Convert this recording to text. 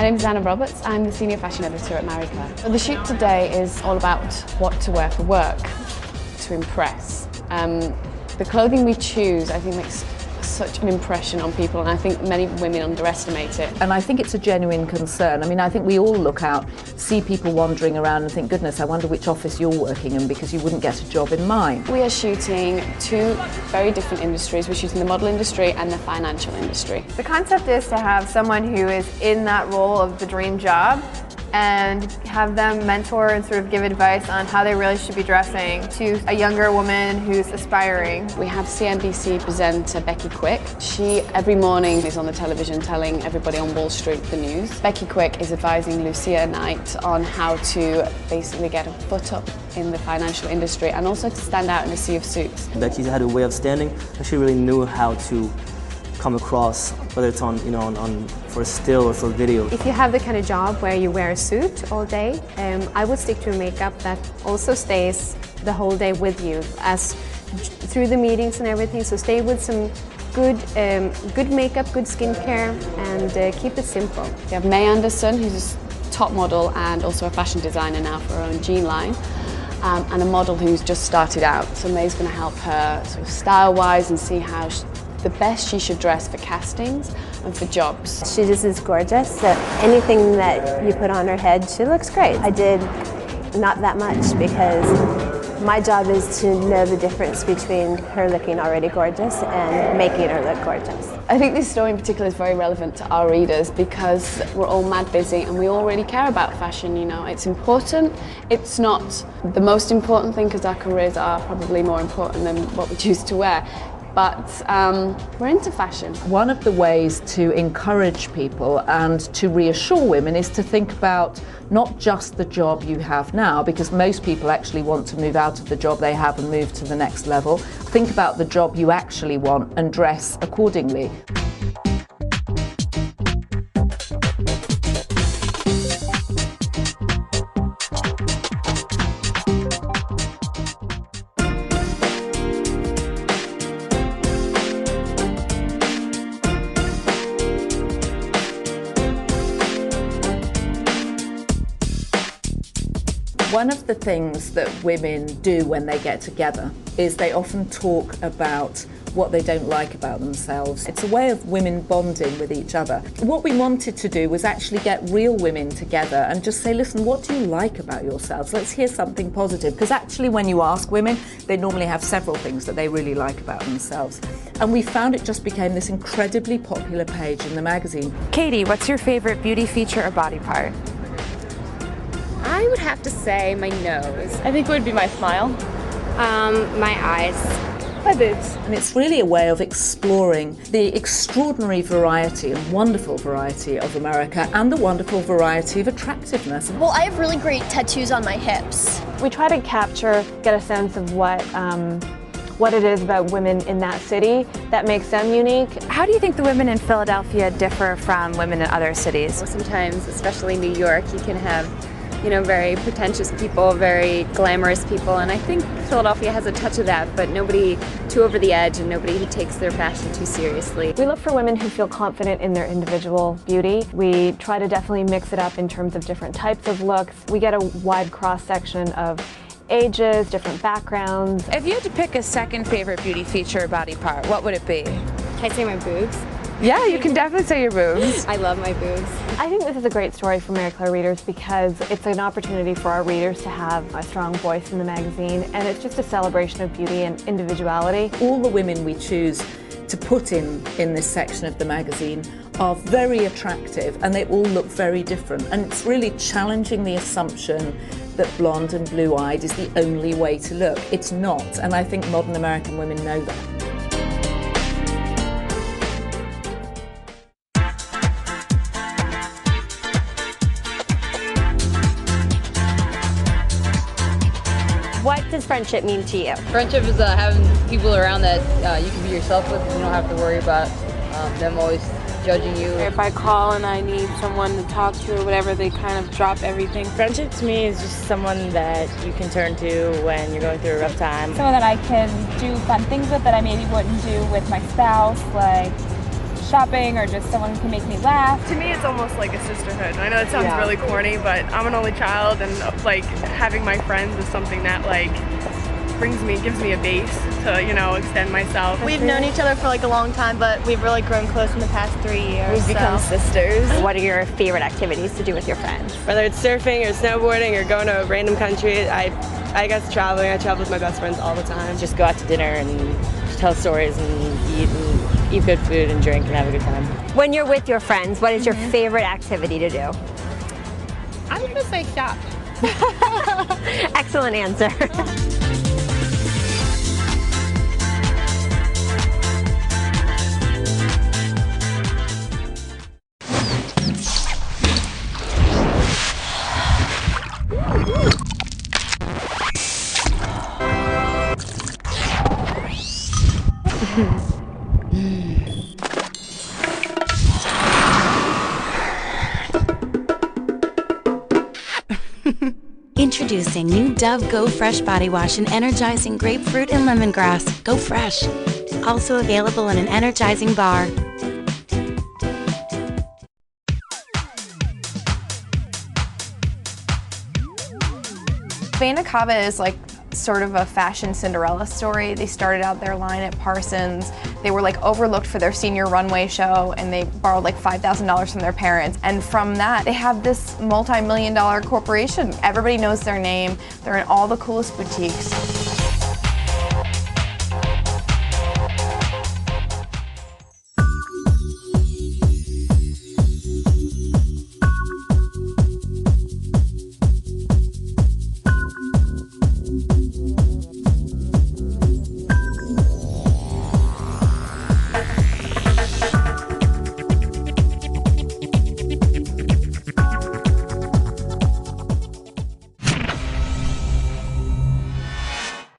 name's Anna Roberts. I'm the Senior Fashion Editor at Marie Claire. So the shoot today is all about what to wear for work, to impress. The clothing we choose, I think, makes such an impression on people, and I think many women underestimate it. And I think it's a genuine concern. I mean, I think we all look out, see people wandering around and think, goodness, I wonder which office you're working in because you wouldn't get a job in mine. We are shooting two very different industries. We're shooting the model industry and the financial industry. The concept is to have someone who is in that role of the dream job and have them mentor and sort of give advice on how they really should be dressing to a younger woman who's aspiring. We have CNBC presenter Becky Quick. She every morning is on the television telling everybody on Wall Street the news. Becky Quick is advising Lucia Knight on how to basically get a foot up in the financial industry and also to stand out in a sea of suits. Becky had a way of standing, and she really knew how to come across, whether it's on, for a still or for video. If you have the kind of job where you wear a suit all day, I would stick to a makeup that also stays the whole day with you, as through the meetings and everything. So stay with some good makeup, good skincare, and keep it simple. We have May Anderson, who's a top model and also a fashion designer now for her own jean line. And a model who's just started out. So May's going to help her sort of style-wise and see how the best she should dress for castings and for jobs. She just is gorgeous, so anything that you put on her head, she looks great. I did not that much because my job is to know the difference between her looking already gorgeous and making her look gorgeous. I think this story in particular is very relevant to our readers because we're all mad busy and we all really care about fashion, It's important. It's not the most important thing because our careers are probably more important than what we choose to wear. But we're into fashion. One of the ways to encourage people and to reassure women is to think about not just the job you have now, because most people actually want to move out of the job they have and move to the next level. Think about the job you actually want and dress accordingly. One of the things that women do when they get together is they often talk about what they don't like about themselves. It's a way of women bonding with each other. What we wanted to do was actually get real women together and just say, listen, what do you like about yourselves? Let's hear something positive. Because actually when you ask women, they normally have several things that they really like about themselves. And we found it just became this incredibly popular page in the magazine. Katie, what's your favorite beauty feature or body part? I would have to say my nose. I think it would be my smile. My eyes. My boobs. And it's really a way of exploring the extraordinary variety and wonderful variety of America and the wonderful variety of attractiveness. Well, I have really great tattoos on my hips. We try to get a sense of what it is about women in that city that makes them unique. How do you think the women in Philadelphia differ from women in other cities? Sometimes, especially New York, you can have very pretentious people, very glamorous people, and I think Philadelphia has a touch of that, but nobody too over the edge and nobody who takes their fashion too seriously. We look for women who feel confident in their individual beauty. We try to definitely mix it up in terms of different types of looks. We get a wide cross-section of ages, different backgrounds. If you had to pick a second favorite beauty feature or body part, what would it be? Can I say my boobs? Yeah, you can definitely say your boobs. I love my boobs. I think this is a great story for Marie Claire readers because it's an opportunity for our readers to have a strong voice in the magazine, and it's just a celebration of beauty and individuality. All the women we choose to put in this section of the magazine are very attractive and they all look very different, and it's really challenging the assumption that blonde and blue-eyed is the only way to look. It's not, and I think modern American women know that. What does friendship mean to you? Friendship is having people around that you can be yourself with. You don't have to worry about them always judging you. If I call and I need someone to talk to or whatever, they kind of drop everything. Friendship to me is just someone that you can turn to when you're going through a rough time. Someone that I can do fun things with that I maybe wouldn't do with my spouse, like shopping or just someone who can make me laugh. To me, it's almost like a sisterhood. I know it sounds really corny, but I'm an only child, and like having my friends is something that like gives me a base to, you know, extend myself. We've known each other for like a long time, but we've really grown close in the past 3 years. We've become sisters. What are your favorite activities to do with your friends? Whether it's surfing or snowboarding or going to a random country, I guess traveling. I travel with my best friends all the time. Just go out to dinner and tell stories and eat good food and drink and have a good time. When you're with your friends, what is your favorite activity to do? I'm gonna say shop. Excellent answer. Introducing new Dove Go Fresh Body Wash in energizing grapefruit and lemongrass. Go Fresh. Also available in an energizing bar. Vanda Kava is like sort of a fashion Cinderella story. They started out their line at Parsons. They were like overlooked for their senior runway show, and they borrowed like $5,000 from their parents. And from that, they have this multi-million-dollar corporation. Everybody knows their name. They're in all the coolest boutiques.